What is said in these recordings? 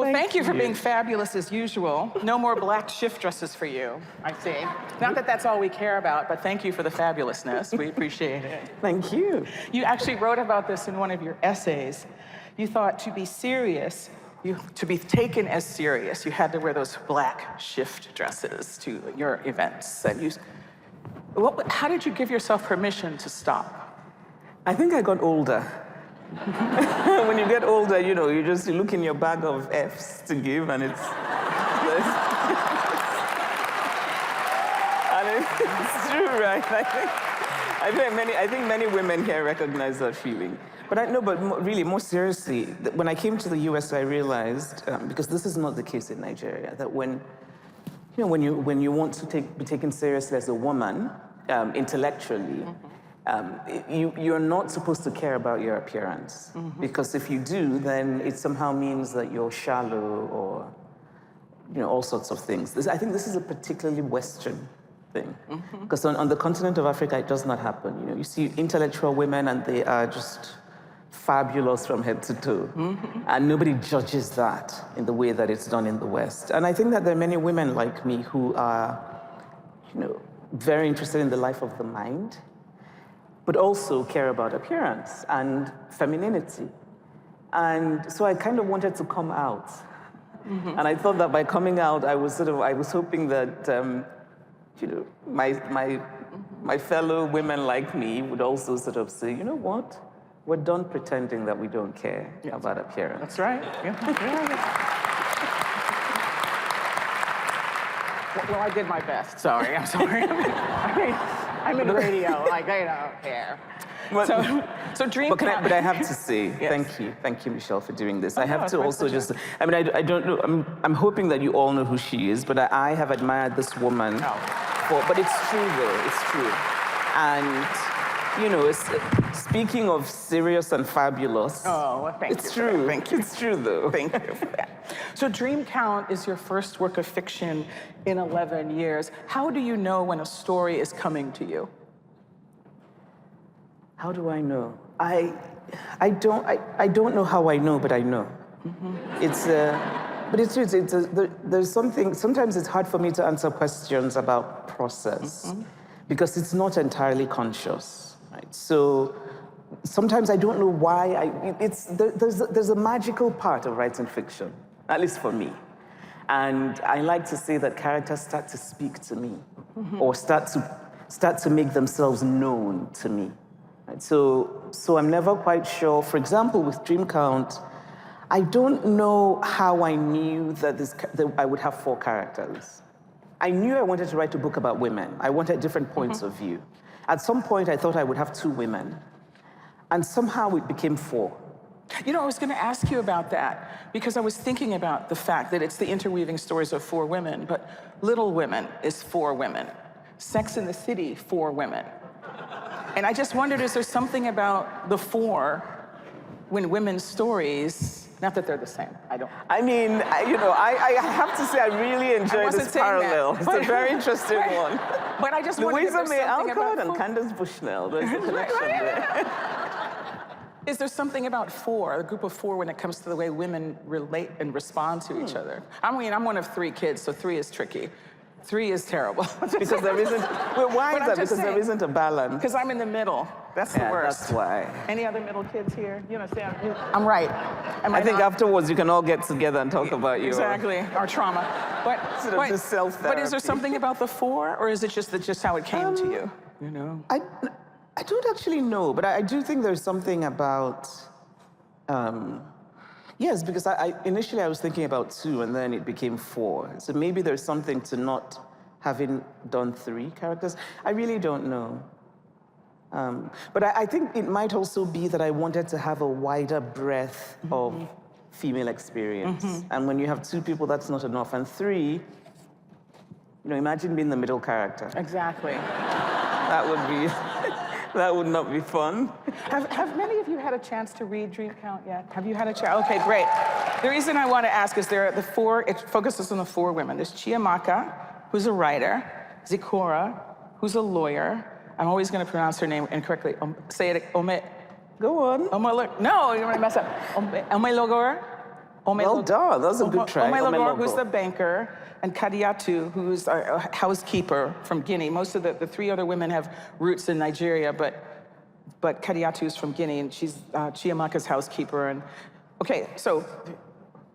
Well, thank you for being fabulous as usual. No more black shift dresses for you, I see. Not that that's all we care about, but thank you for the fabulousness. We appreciate it. Thank you. You actually wrote about this in one of your essays. You thought to be serious, to be taken as serious, you had to wear those black shift dresses to your events. And how did you give yourself permission to stop? I think I got older. When you get older, you look in your bag of Fs to give, and it's true, right? I think many women here recognize that feeling. But really, more seriously, when I came to the US, I realized, because this is not the case in Nigeria, that when you want to be taken seriously as a woman, intellectually, you're not supposed to care about your appearance. Because if you do, then it somehow means that you're shallow or all sorts of things. I think this is a particularly Western thing. Because on the continent of Africa, it does not happen. You see intellectual women and they are just fabulous from head to toe. And nobody judges that in the way that it's done in the West. And I think that there are many women like me who are very interested in the life of the mind, but also care about appearance and femininity. And so I kind of wanted to come out. And I thought that by coming out, I was hoping that my fellow women like me would also sort of say, you know what? We're done pretending that we don't care about appearance. That's right. Well, I did my best. Sorry, I'm sorry. I'm in radio, I don't care. So Dream Count. But I have to say, thank you, Michelle, for doing this. I have to also just, I don't know, I'm hoping that you all know who she is, but I have admired this woman. But it's true, though, it's true. And, speaking of serious and fabulous. Oh, well, thank you. It's true. Thank you. It's true, though. Thank you for that. So Dream Count is your first work of fiction in 11 years. How do you know when a story is coming to you? How do I know? I don't know how I know, but I know. But it's true. There's something. Sometimes it's hard for me to answer questions about process because it's not entirely conscious. Right? So sometimes I don't know why. There's a magical part of writing fiction, at least for me. And I like to say that characters start to speak to me, or start to make themselves known to me. Right? So I'm never quite sure. For example, with Dream Count, I don't know how I knew that I would have 4 characters. I knew I wanted to write a book about women. I wanted different points of view. At some point, I thought I would have 2 women. And somehow it became 4. I was going to ask you about that because I was thinking about the fact that it's the interweaving stories of 4 women, but Little Women is 4 women. Sex and the City, 4 women. And I just wondered, is there something about the 4 when women's stories, not that they're the same, I have to say I really enjoyed this parallel. It's a very interesting one. But I just wondered if Louisa May something Alcott about and Candace Bushnell, there's a connection there. Is there something about 4, a group of 4, when it comes to the way women relate and respond to each other? I'm one of 3 kids, so 3 is tricky. 3 is terrible. Because there isn't, why is that? Because there isn't a balance. Because I'm in the middle. That's the worst. That's why. Any other middle kids here? You understand? I'm right. I think afterwards you can all get together and talk about Exactly, our trauma. But just self-therapy. But is there something about the 4, or is it just how it came to you? I don't actually know, but I do think there's something about, yes, because initially I was thinking about 2 and then it became 4. So maybe there's something to not having done 3 characters. I really don't know. But I think it might also be that I wanted to have a wider breadth of female experience. And when you have 2 people, that's not enough. And 3, imagine being the middle character. Exactly. That would not be fun. Have many of you had a chance to read Dream Count yet? Have you had a chance? Okay, great. The reason I want to ask is it focuses on the 4 women. There's Chiamaka, who's a writer, Zikora, who's a lawyer. I'm always going to pronounce her name incorrectly. Say it, Ome. Go on. No, you're going to mess up. Omelogor, Well done. That's a good try. Omelogor, who's the banker, and Kadiatu, who's a housekeeper from Guinea. Most of the three other women have roots in Nigeria, but Kadiatu is from Guinea, and she's Chiamaka's housekeeper. And okay, so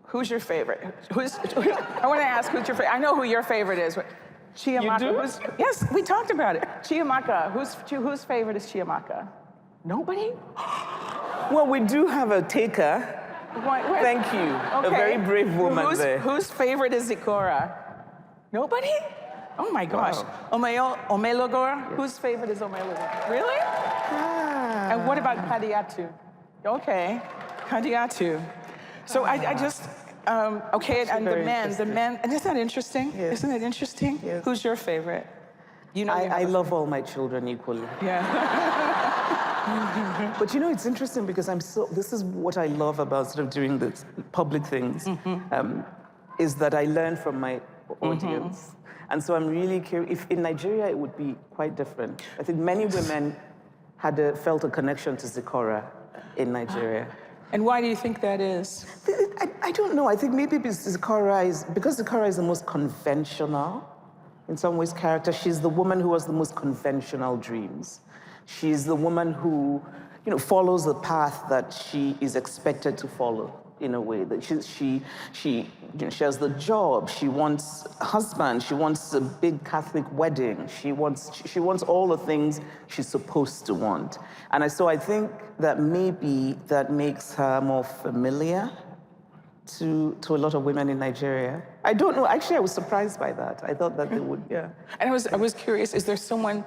who's your favorite? I want to ask who's your favorite. I know who your favorite is. Chiamaka. You do? Yes, we talked about it. Chiamaka. Whose favorite is Chiamaka? Nobody? Well, we do have a taker. Thank you. Okay. A very brave woman there. Whose favorite is Zikora? Nobody? Oh my gosh. Wow. Omelogor? Whose favorite is Omelogor? Really? Ah. And what about Kadiatu? Okay, Kadiatu. So I just, okay, and the men, and isn't that interesting? Yes. Isn't it interesting? Yes. Who's your favorite? You know, I love all my children equally. Yeah. But you know, it's interesting because this is what I love about sort of doing the public things, is that I learn from my audience. And so I'm really curious, if in Nigeria it would be quite different. I think many women felt a connection to Zikora in Nigeria. And why do you think that is? I don't know, I think maybe because Zikora is the most conventional, in some ways, character. She's the woman who has the most conventional dreams. She's the woman who, you know, follows the path that she is expected to follow, in a way. That she has the job. She wants a husband. She wants a big Catholic wedding. She wants all the things she's supposed to want. And so I think that maybe that makes her more familiar to a lot of women in Nigeria. I don't know. Actually, I was surprised by that. I thought that they would, yeah. And I was curious, is there someone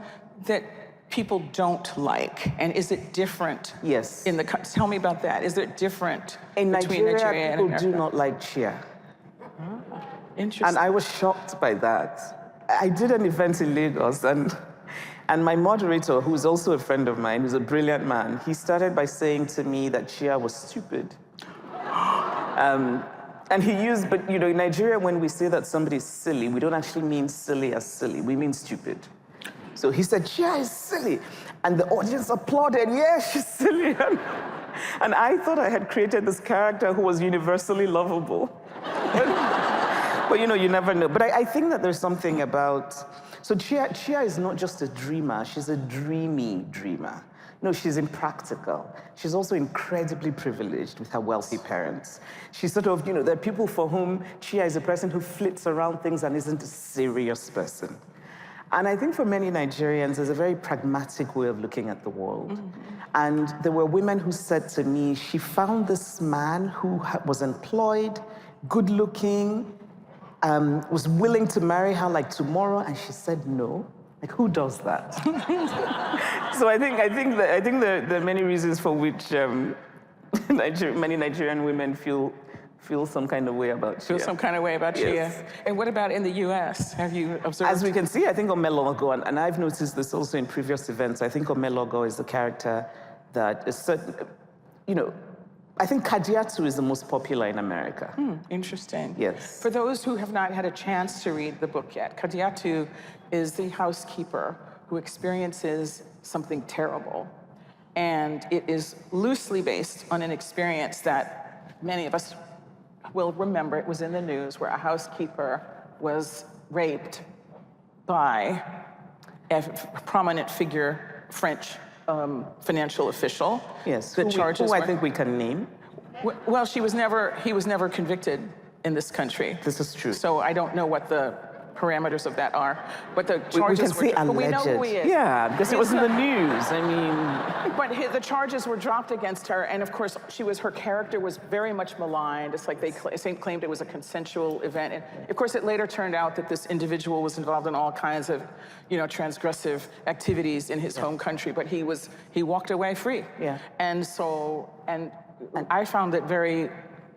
that people don't like? And is it different? Yes. Tell me about that. Is it different in between Nigeria and people America? do not like Chia. Interesting. And I was shocked by that. I did an event in Lagos, and my moderator, who's also a friend of mine, who's a brilliant man, he started by saying to me that Chia was stupid. And he used, but you know, in Nigeria, when we say that somebody's silly, we don't actually mean silly as silly, we mean stupid. So he said, Chia is silly. And the audience applauded, yeah, she's silly. And I thought I had created this character who was universally lovable. But you know, you never know. But I think that there's something about, so Chia is not just a dreamer, she's a dreamy dreamer. No, she's impractical. She's also incredibly privileged with her wealthy parents. She's sort of, you know, there are people for whom Chia is a person who flits around things and isn't a serious person. And I think for many Nigerians, there's a very pragmatic way of looking at the world. And there were women who said to me, she found this man who was employed, good looking, was willing to marry her like tomorrow, and she said no. Like, who does that? So I think there are many reasons for which many Nigerian women feel some kind of way about Chia. Feel some kind of way about Chia. Yes. And what about in the US? Have you observed? As we can see, I think Omelogor, and I've noticed this also in previous events, I think Omelogor is the character that is certain, you know, I think Kadiatu is the most popular in America. Interesting. Yes. For those who have not had a chance to read the book yet, Kadiatu is the housekeeper who experiences something terrible. And it is loosely based on an experience that many of us will remember. It was in the news where a housekeeper was raped by a prominent figure, French financial official. Yes, The charges I were- think we can name. Well, he was never convicted in this country. This is true. So I don't know what the parameters of that are, but the We charges can say but alleged. we know who he is. Yeah, because it was in the news. I mean, But the charges were dropped against her, and of course, her character was very much maligned. It's like they claimed it was a consensual event, and of course, it later turned out that this individual was involved in all kinds of, you know, transgressive activities in his home country, but he walked away free. Yeah. And so, and I found it very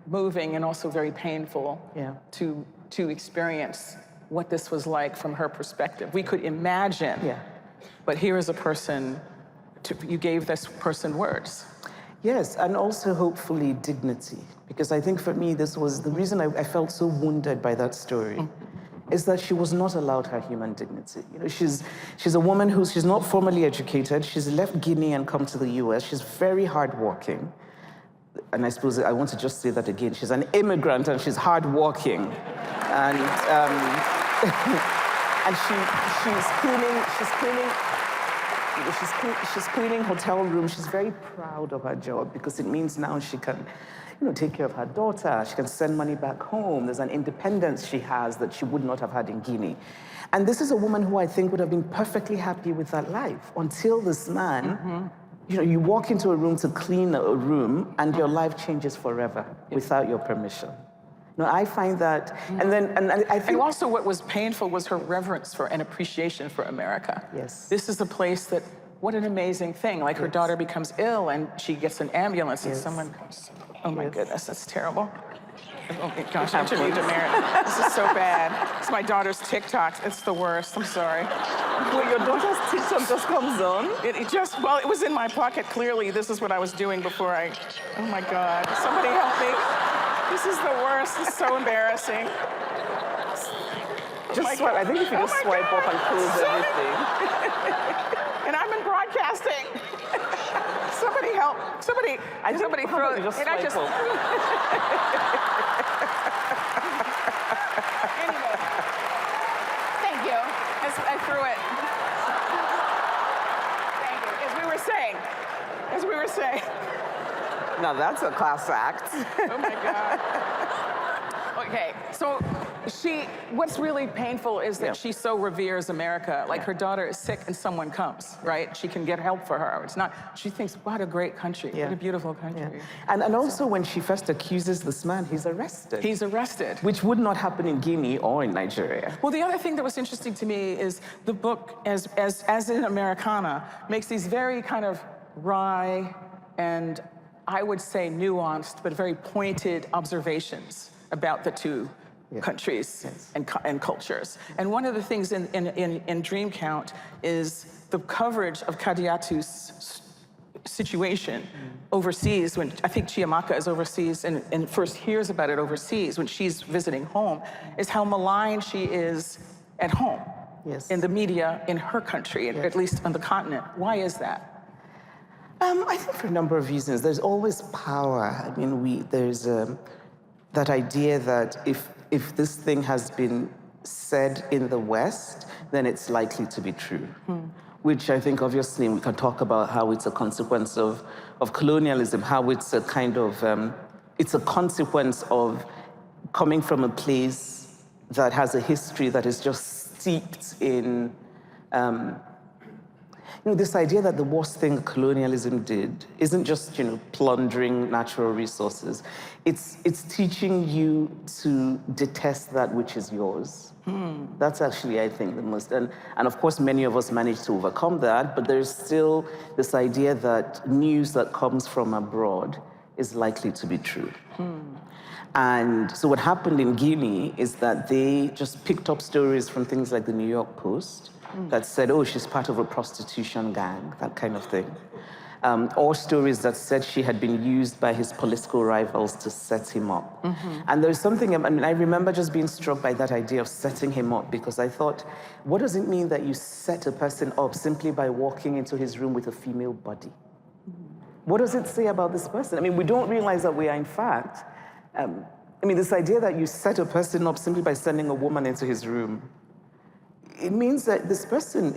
moving and also very painful. Yeah. To experience what this was like from her perspective. We could imagine. Yeah. But here is a person, you gave this person words. yes, and also hopefully dignity. Because I think for me, this was the reason I felt so wounded by that story. Is that she was not allowed her human dignity. You know, she's a woman she's not formally educated. She's left Guinea and come to the US. She's very hardworking. and I suppose I want to just say that again, she's an immigrant and she's hardworking. And, and she's cleaning hotel rooms. She's very proud of her job because it means now she can, take care of her daughter. She can send money back home. There's an independence she has that she would not have had in Guinea. And this is a woman who I think would have been perfectly happy with that life until this man, you walk into a room to clean a room and your life changes forever without your permission. I find that, and I think... And also what was painful was her reverence for and appreciation for America. Yes. This is a place that, what an amazing thing. Like her daughter becomes ill and she gets an ambulance and someone comes, oh my goodness, that's terrible. Oh my gosh, I interviewed America. This is so bad. It's my daughter's TikToks. It's the worst, I'm sorry. Well, your daughter's TikTok just comes on? Well, it was in my pocket, clearly. This is what I was doing before oh my God, somebody help me. This is the worst, it's so embarrassing. Just swipe, I think if you just swipe up and close everything. And I'm in broadcasting. Somebody help, somebody throw it. Just swipe up. Anyway, thank you, I threw it. Thank you, as we were saying. Now that's a class act. Oh my God. Okay, so what's really painful is that she so reveres America. Like her daughter is sick and someone comes, right? She can get help for her. It's not, she thinks, what a great country, what a beautiful country. And also when she first accuses this man, he's arrested. He's arrested. Which would not happen in Guinea or in Nigeria. Well, the other thing that was interesting to me is the book, as in Americana, makes these very kind of wry and I would say nuanced, but very pointed observations about the two countries and cultures. And one of the things in Dream Count is the coverage of Kadiatu's situation overseas, when I think Chiamaka is overseas and first hears about it overseas when she's visiting home, is how maligned she is at home in the media in her country, at least on the continent. Why is that? I think for a number of reasons. There's always power. I mean, there's that idea that if this thing has been said in the West, then it's likely to be true. Which I think, obviously, we can talk about how it's a consequence of colonialism, how it's a kind of, it's a consequence of coming from a place that has a history that is just steeped in, this idea that the worst thing colonialism did isn't just, plundering natural resources. It's teaching you to detest that which is yours. That's actually, I think, the most, and of course, many of us manage to overcome that, but there's still this idea that news that comes from abroad is likely to be true. And so what happened in Guinea is that they just picked up stories from things like the New York Post, that said, oh, she's part of a prostitution gang, that kind of thing. Or stories that said she had been used by his political rivals to set him up. And there's something, I remember just being struck by that idea of setting him up, because I thought, what does it mean that you set a person up simply by walking into his room with a female body? What does it say about this person? I mean, we don't realize that we are, in fact, this idea that you set a person up simply by sending a woman into his room, it means that this person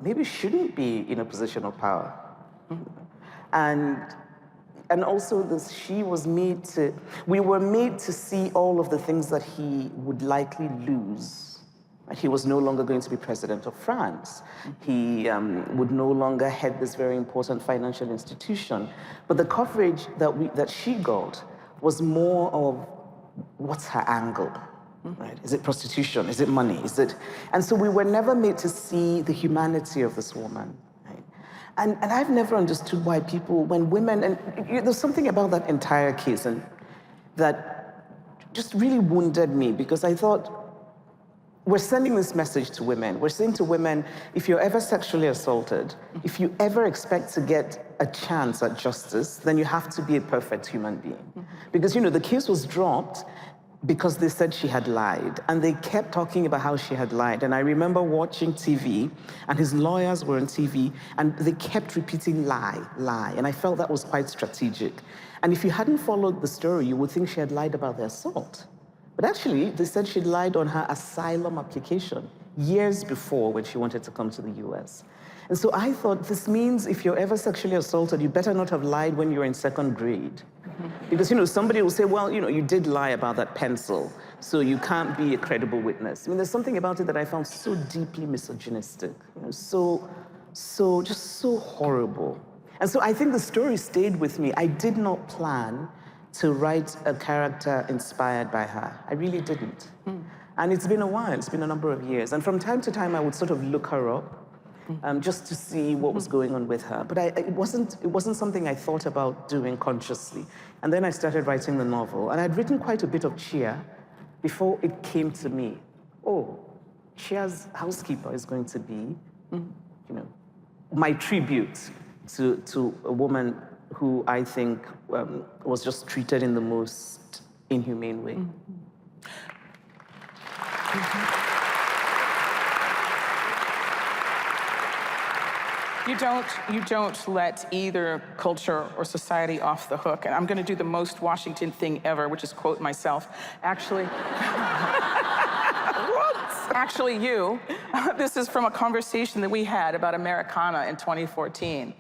maybe shouldn't be in a position of power. And also we were made to see all of the things that he would likely lose. He was no longer going to be president of France. He would no longer head this very important financial institution. But the coverage that she got was more of, what's her angle? Right? Is it prostitution? Is it money? And so we were never made to see the humanity of this woman. Right? And I've never understood why people, when women, and there's something about that entire case and that just really wounded me, because I thought, we're sending this message to women. We're saying to women, if you're ever sexually assaulted, if you ever expect to get a chance at justice, then you have to be a perfect human being. Because, the case was dropped, because they said she had lied. And they kept talking about how she had lied. And I remember watching TV, and his lawyers were on TV, and they kept repeating lie, lie. And I felt that was quite strategic. And if you hadn't followed the story, you would think she had lied about the assault. But actually, they said she'd lied on her asylum application years before when she wanted to come to the US. And so I thought, this means if you're ever sexually assaulted, you better not have lied when you were in second grade. Because, somebody will say, well, you did lie about that pencil, so you can't be a credible witness. I mean, there's something about it that I found so deeply misogynistic, just so horrible. And so I think the story stayed with me. I did not plan to write a character inspired by her. I really didn't. And it's been a while, it's been a number of years. And from time to time, I would sort of look her up just to see what was going on with her. But it wasn't something I thought about doing consciously. And then I started writing the novel. And I'd written quite a bit of Chia before it came to me. Oh, Chia's housekeeper is going to be, my tribute to a woman who I think was just treated in the most inhumane way. You don't let either culture or society off the hook. And I'm going to do the most Washington thing ever, which is quote myself. Actually, actually you. This is from a conversation that we had about Americana in 2014.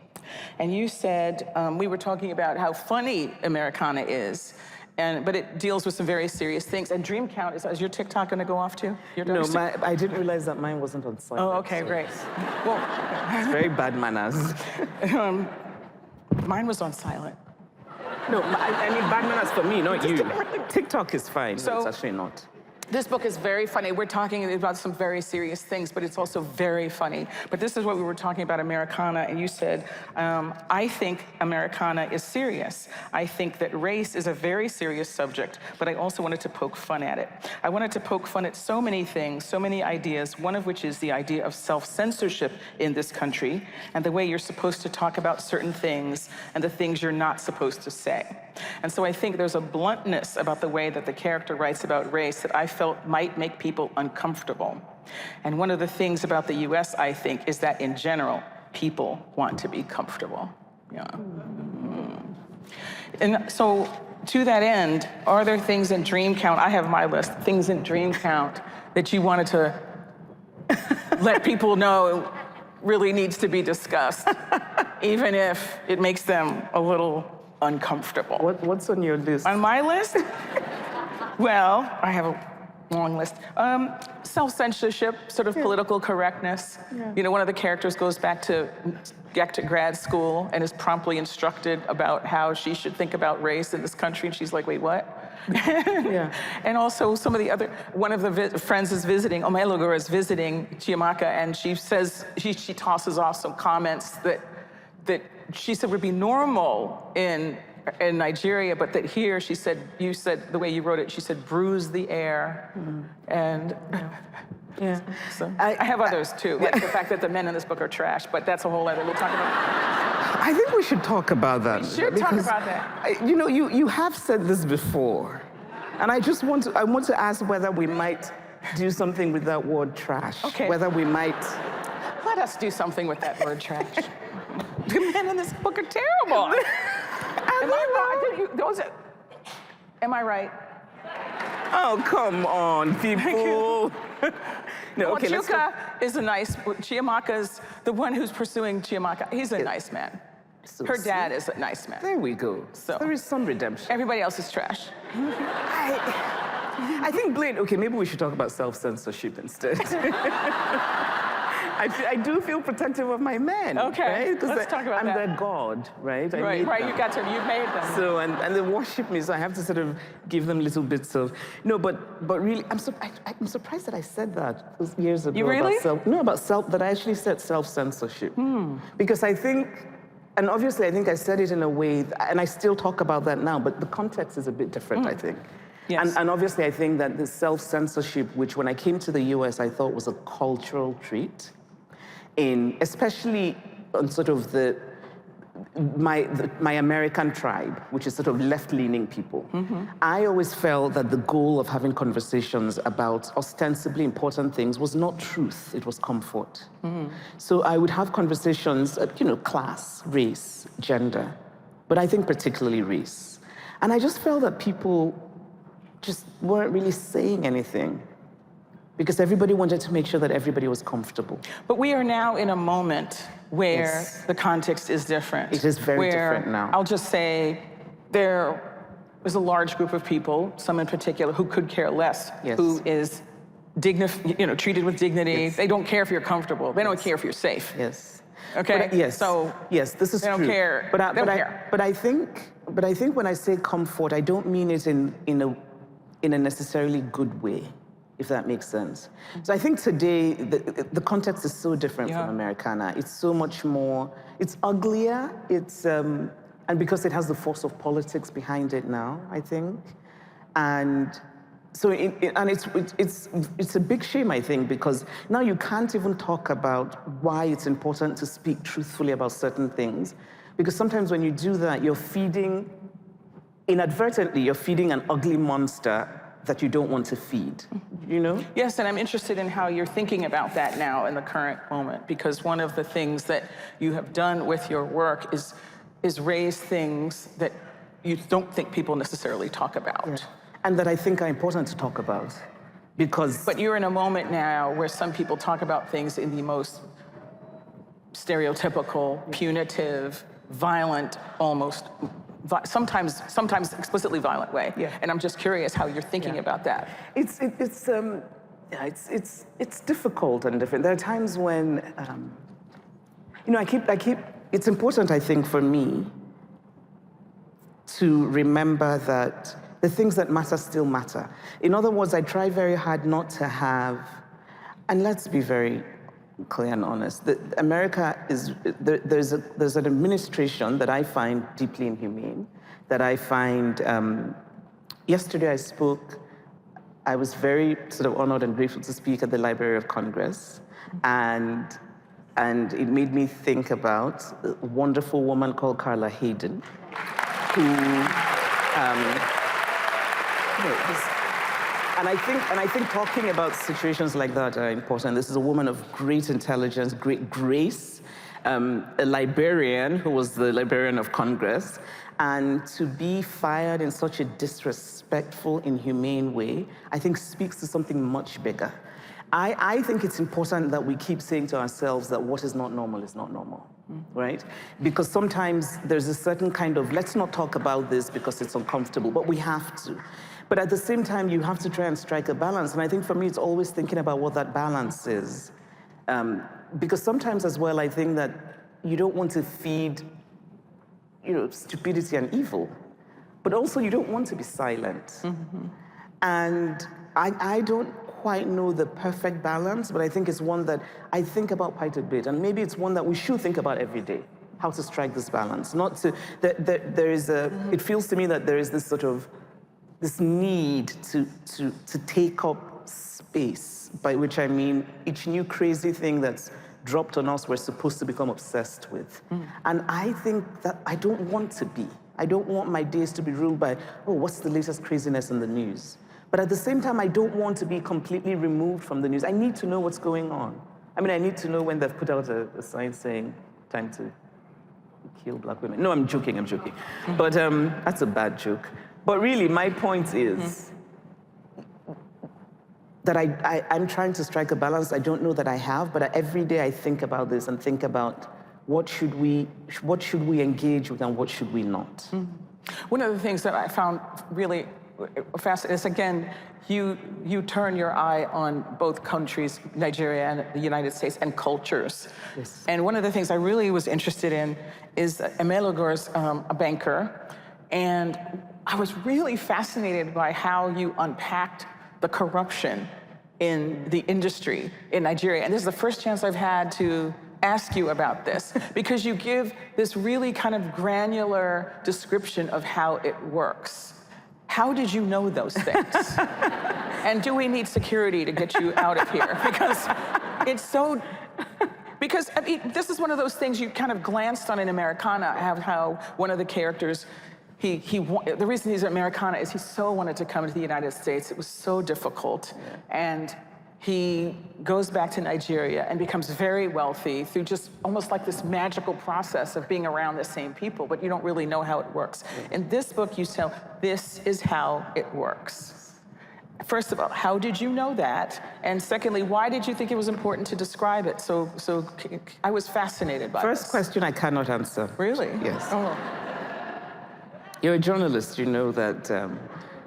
And you said, we were talking about how funny Americana is, but it deals with some very serious things. And Dream Count, is your TikTok going to go off too? No, I didn't realize that mine wasn't on silent. Oh, okay, great. Well, it's very bad manners. Mine was on silent. No, I mean bad manners for me, not you. TikTok is fine. No, it's actually not. This book is very funny. We're talking about some very serious things, but it's also very funny. But this is what we were talking about Americana, and you said, I think Americana is serious. I think that race is a very serious subject, but I also wanted to poke fun at it. I wanted to poke fun at so many things, so many ideas, one of which is the idea of self-censorship in this country, and the way you're supposed to talk about certain things and the things you're not supposed to say. And so I think there's a bluntness about the way that the character writes about race that I felt might make people uncomfortable. And one of the things about the US, I think, is that in general, people want to be comfortable. Yeah. And so to that end, are there things in Dream Count, I have my list, things in Dream Count that you wanted to let people know really needs to be discussed, even if it makes them a little uncomfortable? What's on your list? On my list? Well, I have a long list. Self-censorship, sort of political correctness. Yeah. One of the characters goes back to grad school and is promptly instructed about how she should think about race in this country, and she's like, wait, what? Yeah. And also some of the other, one of the friends is visiting, Omelugor is visiting Chiamaka, and she says, she tosses off some comments that she said would be normal in Nigeria, but that here, she said, you said, the way you wrote it, she said, bruise the air. And yeah. So I have others too, like the fact that the men in this book are trash, but that's a whole other, we'll talk about. I think we should talk about that. We should talk about that. You have said this before, and I just want to ask whether we might do something with that word trash. Okay. Whether we might. Let us do something with that word trash. The men in this book are terrible. Am I wrong? Am I right? Oh, come on, people. No, okay, Chuka is a nice, Chiamaka's, the one who's pursuing Chiamaka, he's a nice man. So her dad is a nice man. There we go. So there is some redemption. Everybody else is trash. I think, Blaine, okay, maybe we should talk about self-censorship instead. I do feel protective of my men. Okay, right? let's talk about that. I'm their god, right? Right, you made them. So, and they worship me, so I have to sort of give them little bits of, no, but really, I'm surprised that I said that years ago. You really? That I actually said self-censorship. Because I think, and obviously I think I said it in a way, and I still talk about that now, but the context is a bit different, I think. Yes. And obviously I think that the self-censorship, which when I came to the US, I thought was a cultural trait, especially on sort of the my American tribe, which is sort of left-leaning people, I always felt that the goal of having conversations about ostensibly important things was not truth, it was comfort. So I would have conversations, class, race, gender, but I think particularly race. And I just felt that people just weren't really saying anything because everybody wanted to make sure that everybody was comfortable. But we are now in a moment where Yes. the context is different. It is very different now. I'll just say there was a large group of people, some in particular, who could care less, Yes. who is treated with dignity. Yes. They don't care if you're comfortable. They don't care if you're safe. Yes. Okay? But, yes. So yes, this is they don't true. care. But They don't care. But I think when I say comfort, I don't mean it in a necessarily good way, if that makes sense. So I think today the context is so different from Americana. It's so much more. It's uglier. It's and because it has the force of politics behind it now, I think, and. So it's a big shame, I think, because now you can't even talk about why it's important to speak truthfully about certain things, because sometimes when you do that, inadvertently, you're feeding an ugly monster that you don't want to feed, Yes, and I'm interested in how you're thinking about that now in the current moment, because one of the things that you have done with your work is raise things that you don't think people necessarily talk about. Yeah. And that I think are important to talk about, because... But you're in a moment now where some people talk about things in the most stereotypical, punitive, violent, almost, sometimes explicitly violent way. Yeah. And I'm just curious how you're thinking about that. It's difficult and different. There are times when, it's important, I think, for me to remember that the things that matter still matter. In other words, I try very hard not to have, and let's be very clear and honest, that America is, there's an administration that I find deeply inhumane, that I find, yesterday I was very sort of honored and grateful to speak at the Library of Congress, and it made me think about a wonderful woman called Carla Hayden, who, and I think talking about situations like that are important. This is a woman of great intelligence, great grace, a librarian who was the Librarian of Congress, and to be fired in such a disrespectful, inhumane way, I think speaks to something much bigger. I think it's important that we keep saying to ourselves that what is not normal is not normal, right? Because sometimes there's a certain kind of, let's not talk about this because it's uncomfortable, but we have to. But at the same time, you have to try and strike a balance. And I think for me, it's always thinking about what that balance is. Because sometimes as well, I think that you don't want to feed, stupidity and evil, but also you don't want to be silent. And I don't quite know the perfect balance, but I think it's one that I think about quite a bit. And maybe it's one that we should think about every day, how to strike this balance. Not to, there is it feels to me that there is this sort of, this need to take up space, by which I mean each new crazy thing that's dropped on us we're supposed to become obsessed with. And I think that I don't want to be. I don't want my days to be ruled by, oh, what's the latest craziness in the news? But at the same time, I don't want to be completely removed from the news. I need to know what's going on. I mean, I need to know when they've put out a sign saying, time to kill black women. No, I'm joking. But that's a bad joke. But really, my point is that I'm trying to strike a balance. I don't know that I have, but every day I think about this and think about what should we engage with and what should we not. One of the things that I found really fascinating is, again, you turn your eye on both countries, Nigeria and the United States, and cultures. Yes. And one of the things I really was interested in is Emelogo's a banker, and I was really fascinated by how you unpacked the corruption in the industry in Nigeria. And this is the first chance I've had to ask you about this, because you give this really kind of granular description of how it works. How did you know those things? And do we need security to get you out of here? Because it's so Because I mean, this is one of those things you kind of glanced on in Americana, how one of the characters, the reason he's Americana is he so wanted to come to the United States. It was so difficult. And he goes back to Nigeria and becomes very wealthy through just almost like this magical process of being around the same people, but you don't really know how it works. In this book, you tell, this is how it works. First of all, how did you know that? And secondly, why did you think it was important to describe it? So I was fascinated by First this. question I cannot answer. Really? Yes. Oh. You're a journalist, you know that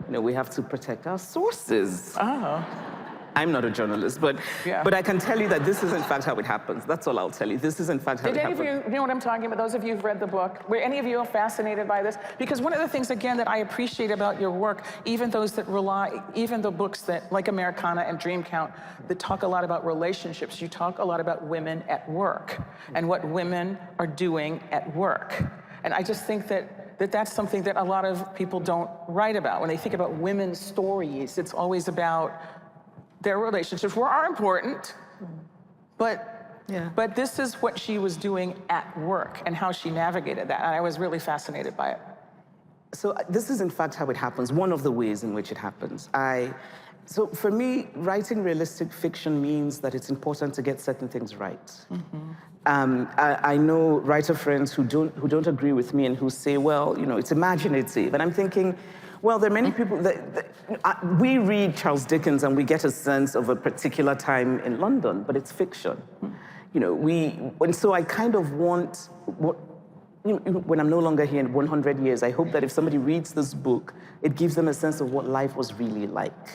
we have to protect our sources. Oh. I'm not a journalist, but I can tell you that this is in fact how it happens. That's all I'll tell you. This is in fact how it happens. Did any of you know what I'm talking about? Those of you who've read the book, were any of you fascinated by this? Because one of the things, again, that I appreciate about your work, even those that rely, even the books that, like Americana and Dream Count, that talk a lot about relationships, you talk a lot about women at work and what women are doing at work. And I just think that's something that a lot of people don't write about. When they think about women's stories, it's always about their relationships are important, but this is what she was doing at work and how she navigated that. And I was really fascinated by it. So this is in fact how it happens, one of the ways in which it happens. So for me, writing realistic fiction means that it's important to get certain things right. I know writer friends who don't agree with me and who say, well, it's imaginative. And I'm thinking, well, there are many people we read Charles Dickens and we get a sense of a particular time in London, but it's fiction. And so I kind of want when I'm no longer here in 100 years, I hope that if somebody reads this book, it gives them a sense of what life was really like.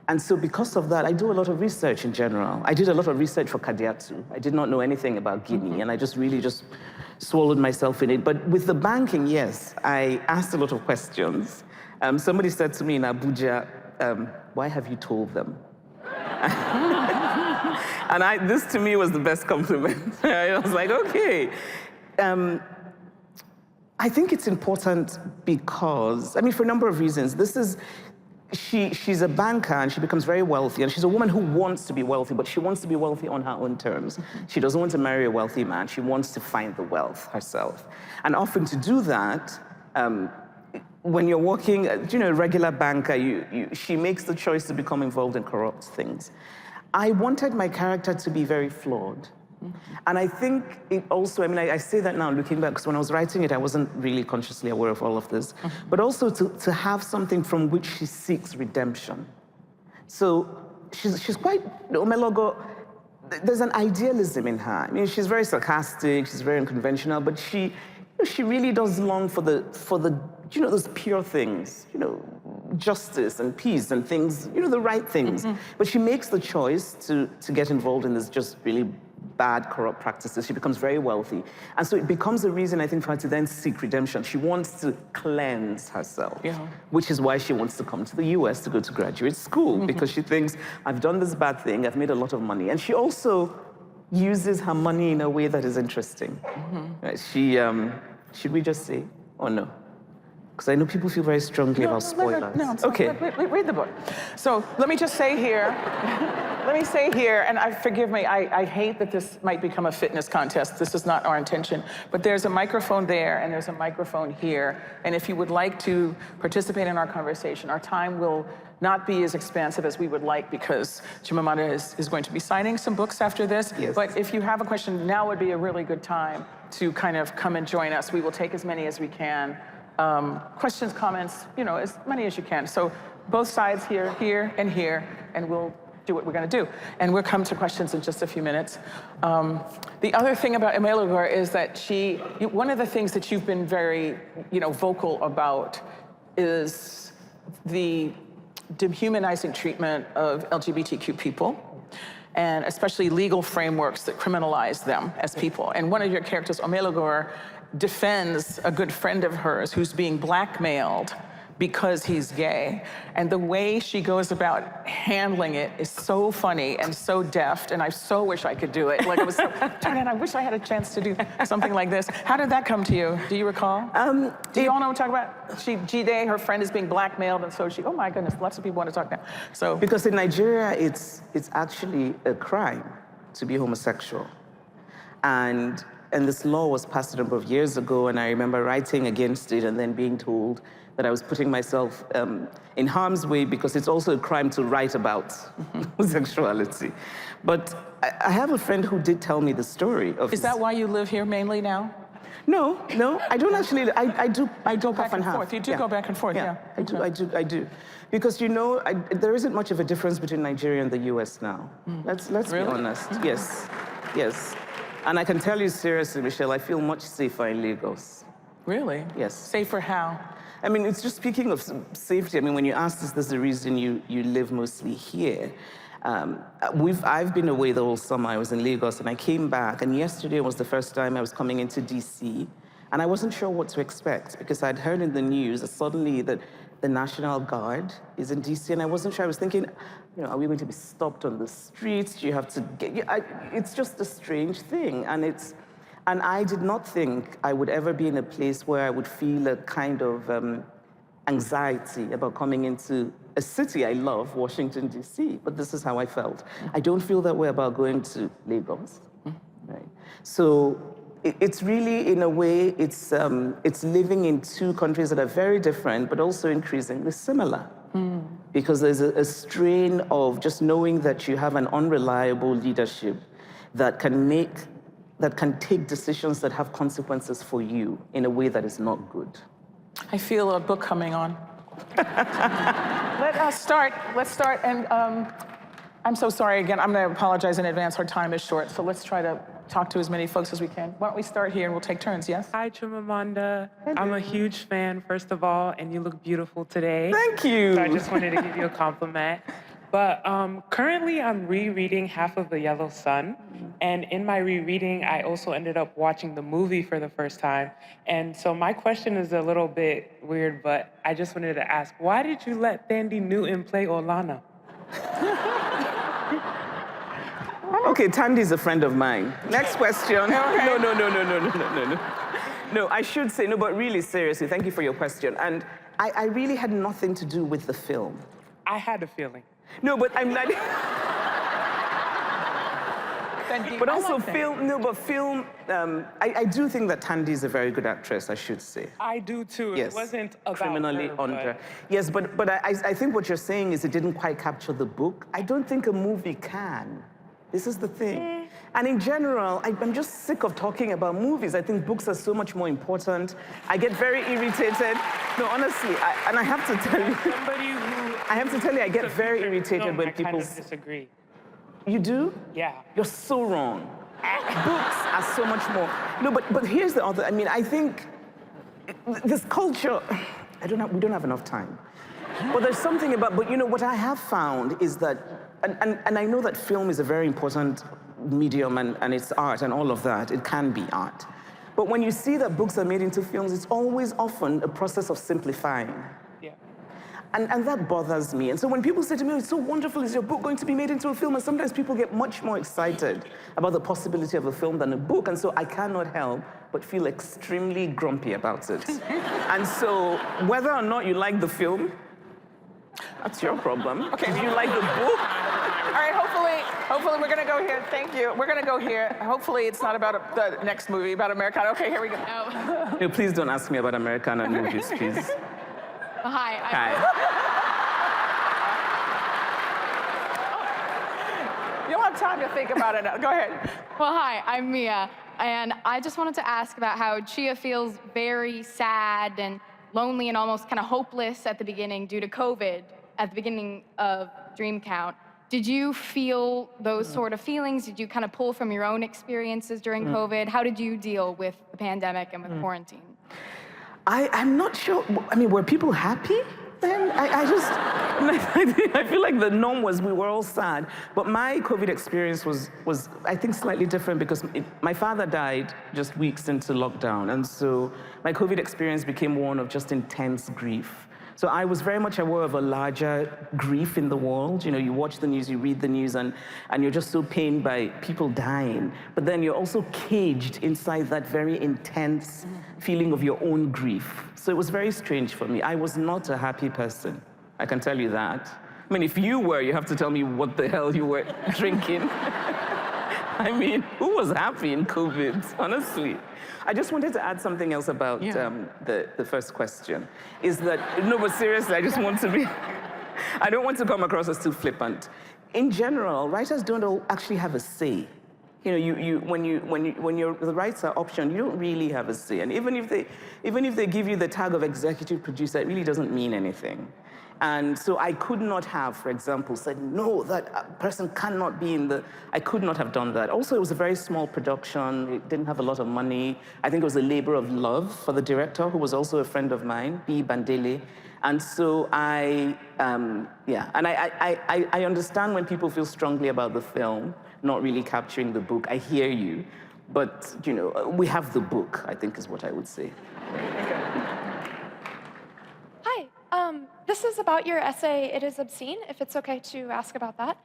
And so because of that, I do a lot of research in general. I did a lot of research for Kadiatu. I did not know anything about Guinea, and I just really swallowed myself in it. But with the banking, yes, I asked a lot of questions. Somebody said to me in Abuja, why have you told them? And this to me was the best compliment. I was like, okay. I think it's important because, for a number of reasons. She's a banker and she becomes very wealthy, and she's a woman who wants to be wealthy, but she wants to be wealthy on her own terms. She doesn't want to marry a wealthy man. She wants to find the wealth herself. And often to do that, when you're working, a regular banker, she makes the choice to become involved in corrupt things. I wanted my character to be very flawed. And I think it also, I say that now looking back, because when I was writing it, I wasn't really consciously aware of all of this, but also to have something from which she seeks redemption. So she's quite, Omelogo, there's an idealism in her. She's very sarcastic, she's very unconventional, but she really does long for the those pure things, justice and peace and things, the right things. But she makes the choice to get involved in this just really bad, corrupt practices. She becomes very wealthy. And so it becomes a reason, I think, for her to then seek redemption. She wants to cleanse herself, which is why she wants to come to the US to go to graduate school, because she thinks, I've done this bad thing, I've made a lot of money. And she also uses her money in a way that is interesting. Right? Should we just say, or no? Because I know people feel very strongly about spoilers. No, okay. Read the book. So let me just say here, and forgive me, I hate that this might become a fitness contest. This is not our intention. But there's a microphone there, and there's a microphone here. And if you would like to participate in our conversation, our time will not be as expansive as we would like, because Chimamanda is going to be signing some books after this. Yes. But if you have a question, now would be a really good time to kind of come and join us. We will take as many as we can. Questions, comments, as many as you can. So both sides here, and we'll do what we're going to do. And we'll come to questions in just a few minutes. The other thing about Emelogo is that one of the things that you've been very, vocal about is the dehumanizing treatment of LGBTQ people, and especially legal frameworks that criminalize them as people. And one of your characters, Omelogo, defends a good friend of hers who's being blackmailed because he's gay. And the way she goes about handling it is so funny and so deft, and I so wish I could do it. Like, I wish I had a chance to do something like this. How did that come to you? Do you recall? Do you all know what I'm talking about? Jide, her friend, is being blackmailed, and so oh my goodness, lots of people want to talk now. So, because in Nigeria, it's actually a crime to be homosexual. And this law was passed a number of years ago, and I remember writing against it and then being told that I was putting myself in harm's way because it's also a crime to write about sexuality. But I have a friend who did tell me the story of. Is that why you live here mainly now? No, I don't actually. I do Go half back and half. forth. You do go back and forth, yeah. I do. Because there isn't much of a difference between Nigeria and the US now. Let's Really? be honest. Yes. And I can tell you seriously, Michelle, I feel much safer in Lagos. Really? Yes. Safer how? I mean, it's just speaking of safety. I mean, when you ask this, there's the reason you live mostly here. I've been away the whole summer. I was in Lagos, and I came back, and yesterday was the first time I was coming into DC, and I wasn't sure what to expect because I'd heard in the news that suddenly that the National Guard is in DC, and I wasn't sure. I was thinking, are we going to be stopped on the streets? Do you have to get? It's just a strange thing, and I did not think I would ever be in a place where I would feel a kind of anxiety about coming into a city I love, Washington, D.C., but this is how I felt. I don't feel that way about going to Lagos, right? So it's really, in a way, it's living in two countries that are very different, but also increasingly similar. Because there's a strain of just knowing that you have an unreliable leadership that can take decisions that have consequences for you in a way that is not good. I feel a book coming on. Let's start, and I'm so sorry again. I'm going to apologize in advance. Our time is short, so let's try to talk to as many folks as we can. Why don't we start here and we'll take turns, yes? Hi, Chimamanda. I'm a huge fan, first of all, and you look beautiful today. Thank you. So I just wanted to give you a compliment. But currently, I'm rereading Half of the Yellow Sun. And in my rereading, I also ended up watching the movie for the first time. And so my question is a little bit weird, but I just wanted to ask, why did you let Thandie Newton play Olana? Okay, Tandy's a friend of mine. Next question. Okay. No. No, I should say, no, but really seriously, thank you for your question. And I really had nothing to do with the film. I had a feeling. No, but I'm not. But also film, I do think that Tandy is a very good actress, I should say. I do too. Yes. It wasn't about criminally her, under. Yes, but I think what you're saying is it didn't quite capture the book. I don't think a movie can. This is the thing. And in general, I'm just sick of talking about movies. I think books are so much more important. I get very irritated. No, honestly, I have to tell you. Somebody who I have to tell you, I get very irritated when people. I kind of disagree. You do? Yeah. You're so wrong. Books are so much more. No, but here's the other. I mean, I think this culture. We don't have enough time. But there's something about. But what I have found is that, and I know that film is a very important medium and it's art and all of that. It can be art. But when you see that books are made into films, it's always often a process of simplifying. Yeah. And that bothers me. And so when people say to me, it's so wonderful, is your book going to be made into a film? And sometimes people get much more excited about the possibility of a film than a book. And so I cannot help but feel extremely grumpy about it. And so whether or not you like the film, that's your problem. Okay. If you like the book. All right, hopefully we're going to go here. Thank you. We're going to go here. Hopefully it's not about the next movie, about Americana. Okay, here we go. No, please don't ask me about Americana movies, please. Well, hi. Hi. You'll have time to think about it now. Go ahead. Well, hi, I'm Mia, and I just wanted to ask about how Chia feels very sad and lonely and almost kind of hopeless at the beginning due to COVID at the beginning of Dream Count. Did you feel those sort of feelings? Did you kind of pull from your own experiences during COVID? How did you deal with the pandemic and with quarantine? I'm not sure. I mean, were people happy then? I feel like the norm was we were all sad. But my COVID experience was I think, slightly different because my father died just weeks into lockdown. And so my COVID experience became one of just intense grief. So I was very much aware of a larger grief in the world. You watch the news, you read the news, and you're just so pained by people dying. But then you're also caged inside that very intense feeling of your own grief. So it was very strange for me. I was not a happy person. I can tell you that. I mean, if you were, you have to tell me what the hell you were drinking. I mean, who was happy in COVID, honestly? I just wanted to add something else about the first question. Is that, no, but seriously, I just want to be, I don't want to come across as too flippant. In general, writers don't all actually have a say. You know, when you're the writer option, you don't really have a say. And even if they give you the tag of executive producer, it really doesn't mean anything. And so I could not have, for example, said, no, that person cannot be in the, I could not have done that. Also, it was a very small production. It didn't have a lot of money. I think it was a labor of love for the director, who was also a friend of mine, B. Bandele. And so I understand when people feel strongly about the film, not really capturing the book. I hear you. But, you know, we have the book, I think is what I would say. This is about your essay, It Is Obscene, if it's okay to ask about that.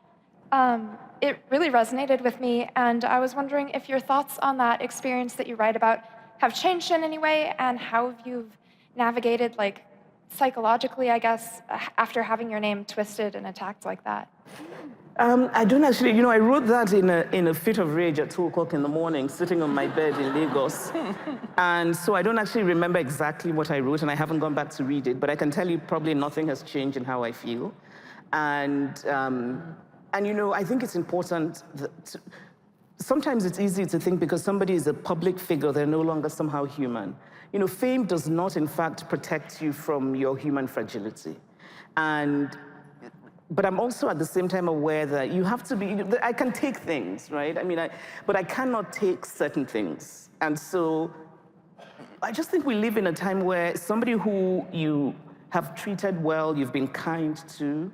It really resonated with me, and I was wondering if your thoughts on that experience that you write about have changed in any way, and how you've navigated, like, psychologically, I guess, after having your name twisted and attacked like that. I don't actually, you know, I wrote that in a fit of rage at 2 o'clock in the morning, sitting on my bed in Lagos. And so I don't actually remember exactly what I wrote, and I haven't gone back to read it, but I can tell you probably nothing has changed in how I feel. And you know, I think it's important that sometimes it's easy to think because somebody is a public figure, they're no longer somehow human. You know, fame does not, in fact, protect you from your human fragility. But I'm also at the same time aware that you have to be, I can take things, right? I mean, but I cannot take certain things. And so I just think we live in a time where somebody who you have treated well, you've been kind to,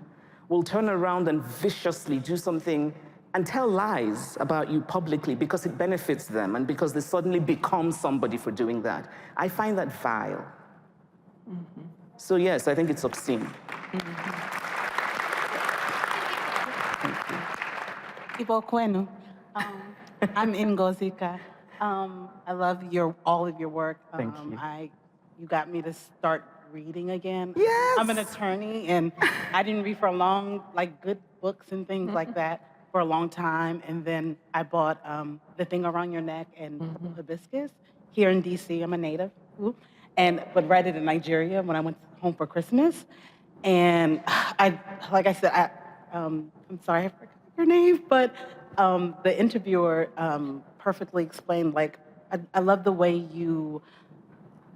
will turn around and viciously do something and tell lies about you publicly because it benefits them and because they suddenly become somebody for doing that. I find that vile. Mm-hmm. So yes, I think it's obscene. Mm-hmm. Ibo Kwenu. I'm Ngozika. I love all of your work. Thank you. You got me to start reading again. Yes. I'm an attorney, and I didn't read for a good books and things like that for a long time. And then I bought The Thing Around Your Neck and Purple Hibiscus here in DC. I'm a native, but read it in Nigeria when I went home for Christmas. And like I said, I'm sorry, I forgot your name, but the interviewer perfectly explained, like, I love the way you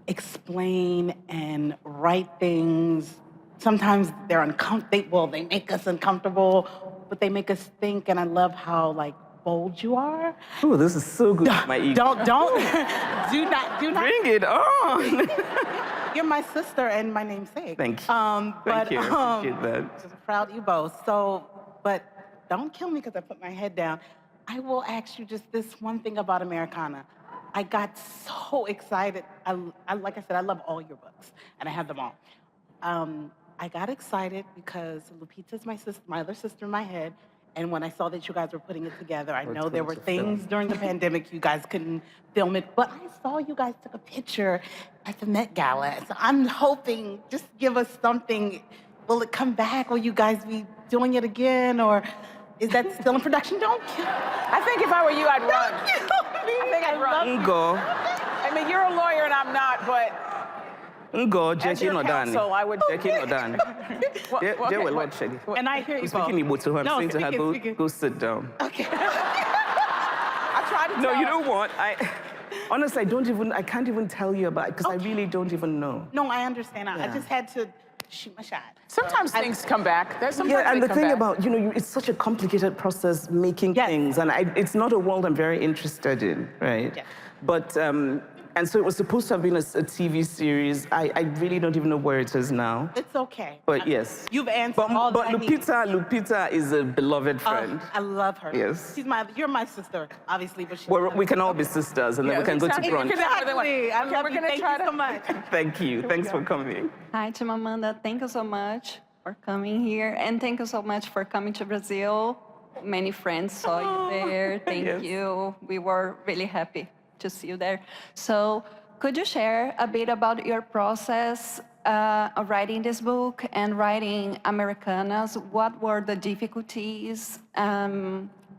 explain and write things. Sometimes they're uncomfortable, they make us uncomfortable, but they make us think, and I love how, like, bold you are. Oh, this is so good. My ego. do not. Bring it on. You're my sister and my namesake. Thank you. Thank you, I appreciate that. Just proud of you both. So, but don't kill me because I put my head down. I will ask you just this one thing about Americana. I got so excited. Like I said, I love all your books, and I have them all. I got excited because Lupita's my other sister in my head, and when I saw that you guys were putting it together, I know there were things during the pandemic you guys couldn't film it, but I saw you guys took a picture at the Met Gala. So I'm hoping, just give us something. Will it come back? Will you guys be doing it again, or is that still in production? Don't kill me. I think if I were you, I'd run. I think I'd run. Ngo. I mean, you're a lawyer and I'm not, but Ngo, as Jackie your Nodani. counsel, I would. Jackie Nodani. There were a lot, Shaggy. And I hear you Speaking both. Igbo to her, I'm No, saying to her, speaking. go sit down. Okay. I tried to No, tell you her. know what? Honestly, I can't even tell you about it because I really don't even know. No, I understand. I just had to shoot my shot. Sometimes things come back. Sometimes Yeah, and they the come thing back. about, it's such a complicated process making Yes. things, and it's not a world I'm very interested in, right? Yes. But, and so it was supposed to have been a TV series. I really don't even know where it is now. It's okay. But yes. You've answered all But that I need. Lupita is a beloved friend. I love her. Yes. You're my sister, obviously, but she's We can all be sisters, and then we can go to exactly. brunch. Exactly. I love we're you. gonna Thank try you to- so much. Thank you. Thanks for coming. Hi, Chimamanda. Thank you so much for coming here. And thank you so much for coming to Brazil. Many friends saw you there. Thank Yes. you. We were really happy to see you there. So could you share a bit about your process of writing this book and writing Americanas? What were the difficulties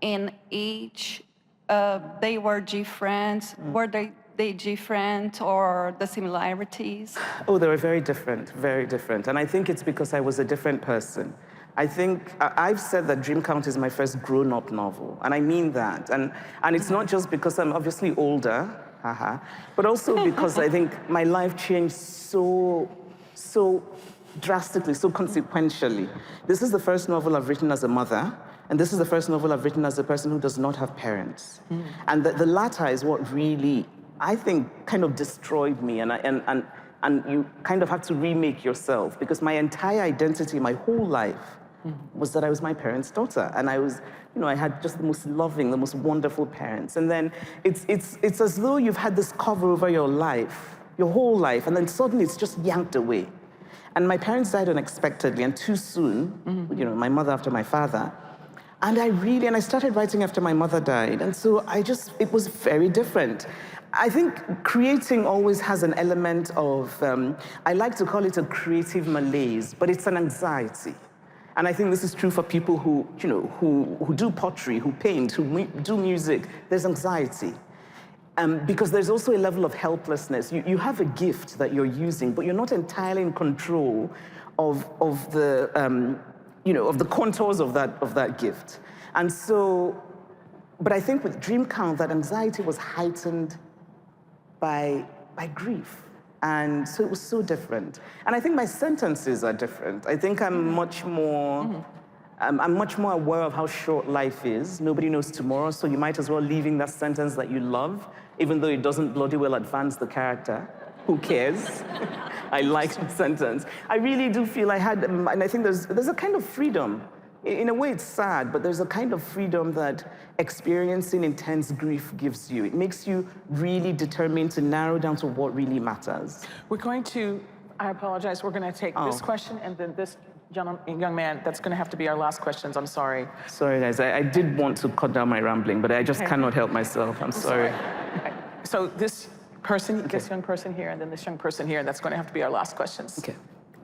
in each they were different? Were they different, or the similarities? Oh, they were very different, very different. And I think it's because I was a different person. I think I've said that Dream Count is my first grown-up novel, and I mean that. And it's not just because I'm obviously older, but also because I think my life changed so drastically, so consequentially. This is the first novel I've written as a mother, and this is the first novel I've written as a person who does not have parents. And the latter is what really, I think, kind of destroyed me, and you kind of have to remake yourself, because my entire identity, my whole life, was that I was my parents' daughter, and I was, I had just the most loving, the most wonderful parents. And then it's as though you've had this cover over your life, your whole life, and then suddenly it's just yanked away. And my parents died unexpectedly and too soon, my mother after my father. And I started writing after my mother died. And so it was very different. I think creating always has an element of, I like to call it a creative malaise, but it's an anxiety. And I think this is true for people who do pottery, who paint, who do music. There's anxiety. Because there's also a level of helplessness. You have a gift that you're using, but you're not entirely in control of the contours of that gift. And so, but I think with Dream Count, that anxiety was heightened by grief. And so it was so different. And I think my sentences are different. I think I'm much more aware of how short life is. Nobody knows tomorrow, so you might as well leave in that sentence that you love, even though it doesn't bloody well advance the character. Who cares? I like the sentence. I really do feel I had, and I think there's a kind of freedom. In a way, it's sad, but there's a kind of freedom that experiencing intense grief gives you. It makes you really determined to narrow down to what really matters. We're going to, I apologize, we're going to take this question and then this young man, that's going to have to be our last questions. I'm sorry. Sorry, guys. I did want to cut down my rambling, but I just cannot help myself. I'm sorry. So this person, this young person here, and then this young person here, that's going to have to be our last questions. Okay.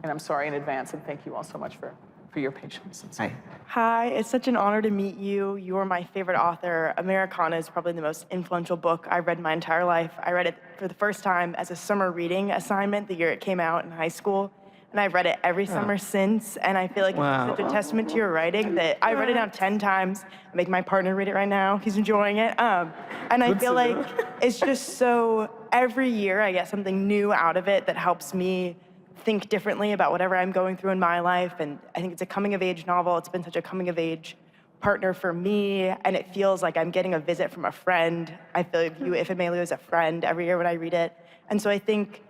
And I'm sorry in advance, and thank you all so much for your patience. Hi. Hi, it's such an honor to meet you. You're my favorite author. Americana is probably the most influential book I've read my entire life. I read it for the first time as a summer reading assignment the year it came out in high school. And I've read it every summer since, and I feel like it's such a testament to your writing that I read it now 10 times. I make my partner read it right now. He's enjoying it. And I feel like it's just so, every year I get something new out of it that helps me think differently about whatever I'm going through in my life. And I think it's a coming-of-age novel. It's been such a coming-of-age partner for me, and it feels like I'm getting a visit from a friend. I feel view Ifemelu as a friend every year when I read it. And so I think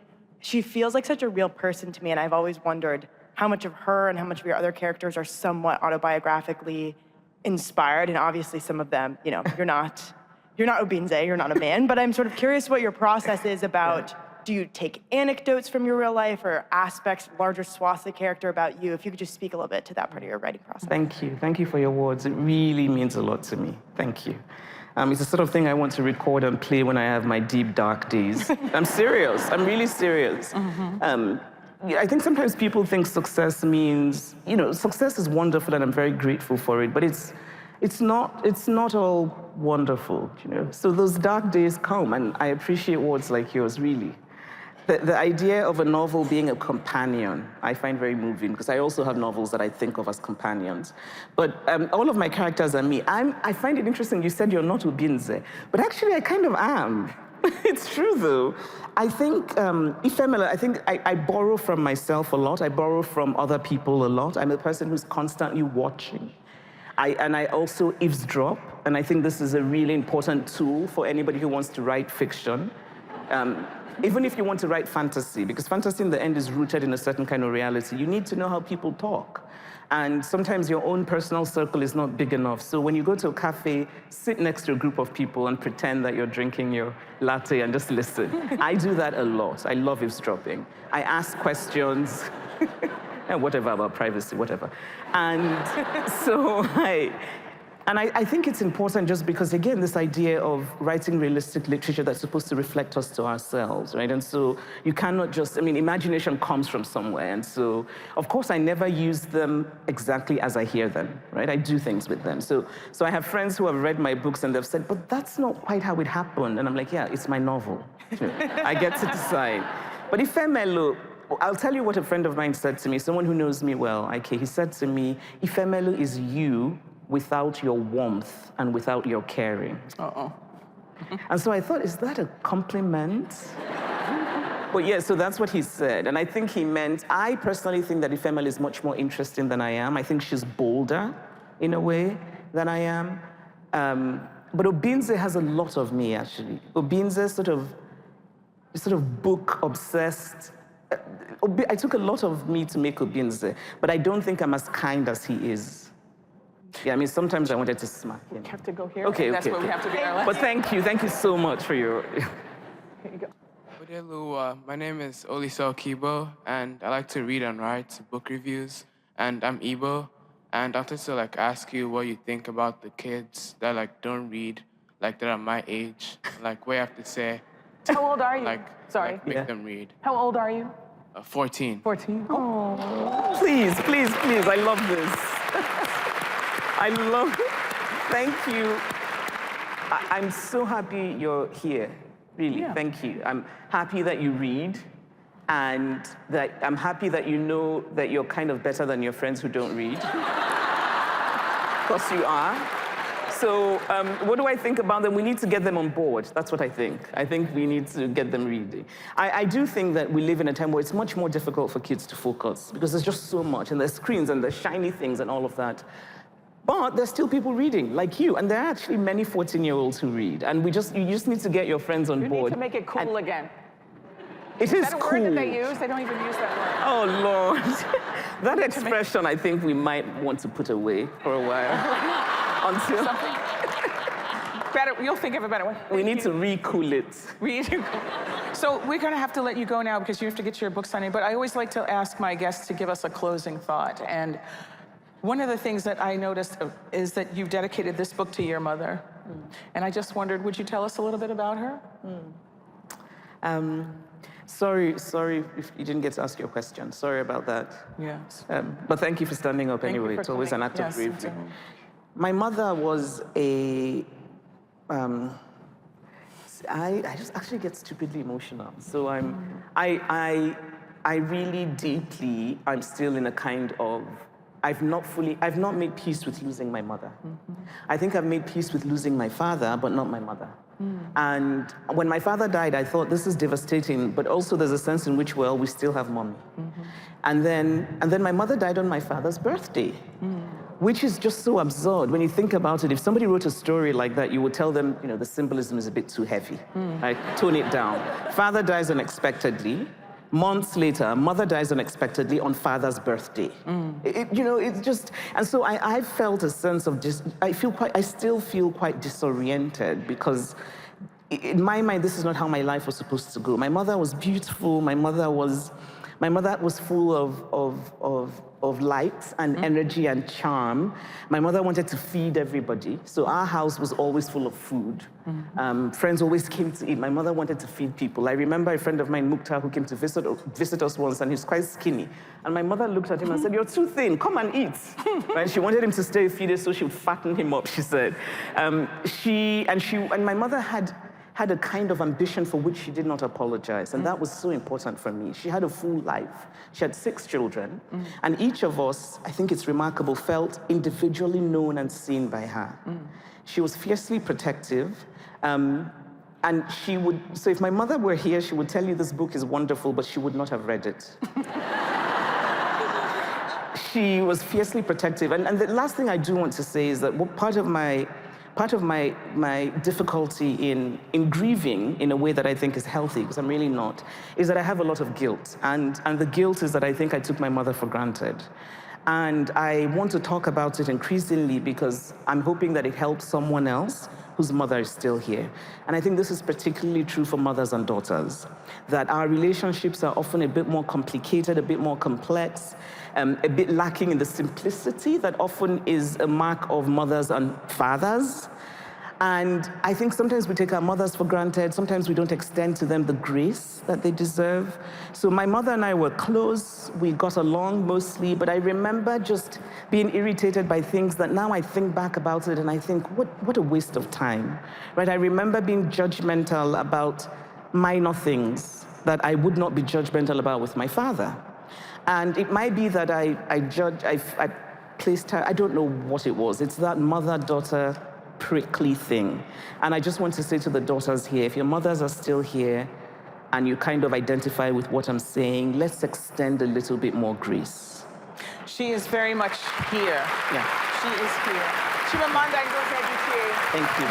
she feels like such a real person to me, and I've always wondered how much of her and how much of your other characters are somewhat autobiographically inspired, and obviously some of them, you're not Obinze, you're not a man, but I'm sort of curious what your process is about. Do you take anecdotes from your real life or aspects, larger swaths of the character about you? If you could just speak a little bit to that part of your writing process. Thank you. Thank you for your words. It really means a lot to me. Thank you. It's the sort of thing I want to record and play when I have my deep, dark days. I'm serious. I'm really serious. I think sometimes people think success means, success is wonderful and I'm very grateful for it, but it's not all wonderful, So those dark days come, and I appreciate words like yours, really. The idea of a novel being a companion, I find very moving, because I also have novels that I think of as companions. But all of my characters are me. I find it interesting, you said you're not Obinze, but actually I kind of am. It's true, though. I think, Ifemelu, I borrow from myself a lot. I borrow from other people a lot. I'm a person who's constantly watching. And I also eavesdrop, and I think this is a really important tool for anybody who wants to write fiction. Even if you want to write fantasy, because fantasy in the end is rooted in a certain kind of reality, you need to know how people talk. And sometimes your own personal circle is not big enough. So when you go to a cafe, sit next to a group of people and pretend that you're drinking your latte and just listen. I do that a lot. I love eavesdropping. I ask questions, and whatever about privacy, whatever. And so And I think it's important just because, again, this idea of writing realistic literature that's supposed to reflect us to ourselves, right? And so you cannot just, I mean, imagination comes from somewhere. And so, of course, I never use them exactly as I hear them, right? I do things with them. So I have friends who have read my books and they've said, but that's not quite how it happened. And I'm like, yeah, it's my novel. I get to decide. But Ifemelu, I'll tell you what a friend of mine said to me, someone who knows me well, okay, he said to me, Ifemelu is you without your warmth and without your caring. Uh-oh. And so I thought, is that a compliment? But yeah, so that's what he said. And I think he meant, I personally think that Ifemelu is much more interesting than I am. I think she's bolder in a way than I am. But Obinze has a lot of me, actually. Obinze sort of book-obsessed. I took a lot of me to make Obinze, but I don't think I'm as kind as he is. Yeah, I mean, sometimes I wanted to smack him. We have to go here. Okay, That's okay. where we have to be. Our last. But thank you so much for your... Here you go. Odelu, my name is Oliso Kibo, and I like to read and write book reviews, and I'm Igbo, and I wanted to ask you what you think about the kids that don't read, that are my age, what you have to say. How old are you? Sorry. Make them read. How old are you? 14. 14. Oh. Please, I love this. I love it. Thank you. I'm so happy you're here, really. Yeah. Thank you. I'm happy that you read, and that I'm happy that you know that you're kind of better than your friends who don't read. Because you are. So what do I think about them? We need to get them on board. That's what I think. I think we need to get them reading. I do think that we live in a time where it's much more difficult for kids to focus because there's just so much, and there's screens and there's shiny things and all of that. But there's still people reading, like you, and there are actually many 14-year-olds who read, and you just need to get your friends on board. You need to make it cool again. It is Is that a cool. word that they use? They don't even use that word. Oh, Lord. That expression, I think we might want to put away for a while. Until Better, you'll think of a better one. we need to re-cool it. So we're going to have to let you go now because you have to get to your book signing, but I always like to ask my guests to give us a closing thought. And one of the things that I noticed is that you've dedicated this book to your mother. And I just wondered, would you tell us a little bit about her? Sorry if you didn't get to ask your question. Sorry about that. Yes. But thank you for standing up Thank you anyway. for It's always an coming. act Yes, of bravery. it's a- My mother was a... I just actually get stupidly emotional. So I really deeply, I'm still in a kind of, I've not made peace with losing my mother. I think I've made peace with losing my father, but not my mother. And when my father died, I thought this is devastating, but also there's a sense in which, well, we still have mommy. And then my mother died on my father's birthday, which is just so absurd. When you think about it, if somebody wrote a story like that, you would tell them, the symbolism is a bit too heavy. Right? Tone it down. Father dies unexpectedly. Months later, mother dies unexpectedly on father's birthday. It's just, and so I felt a sense of I still feel quite disoriented because in my mind, this is not how my life was supposed to go. My mother was beautiful. My mother was full of light and energy and charm. My mother wanted to feed everybody, so our house was always full of food. Friends always came to eat. My mother wanted to feed people. I remember a friend of mine, Mukhtar, who came to visit us once, and he's quite skinny. And my mother looked at him and said, "You're too thin, come and eat." Right? She wanted him to stay a few days so she would fatten him up, she said. And my mother had a kind of ambition for which she did not apologize, and that was so important for me. She had a full life. She had 6 children, and each of us, I think it's remarkable, felt individually known and seen by her. She was fiercely protective, and so if my mother were here, she would tell you this book is wonderful, but she would not have read it. She was fiercely protective, and the last thing I do want to say is that part of my difficulty in grieving in a way that I think is healthy, because I'm really not, is that I have a lot of guilt. And the guilt is that I think I took my mother for granted. And I want to talk about it increasingly because I'm hoping that it helps someone else whose mother is still here. And I think this is particularly true for mothers and daughters, that our relationships are often a bit more complicated, a bit more complex, a bit lacking in the simplicity that often is a mark of mothers and fathers. And I think sometimes we take our mothers for granted. Sometimes we don't extend to them the grace that they deserve. So my mother and I were close. We got along mostly. But I remember just being irritated by things that now I think back about it and I think, what a waste of time, right? I remember being judgmental about minor things that I would not be judgmental about with my father. And it might be that I placed her, I don't know what it was. It's that mother-daughter prickly thing. And I just want to say to the daughters here, if your mothers are still here and you kind of identify with what I'm saying, let's extend a little bit more grace. She is very much here. Yeah. She is here. Chimamanda Ngozi Adichie. Thank you.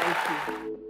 Thank you.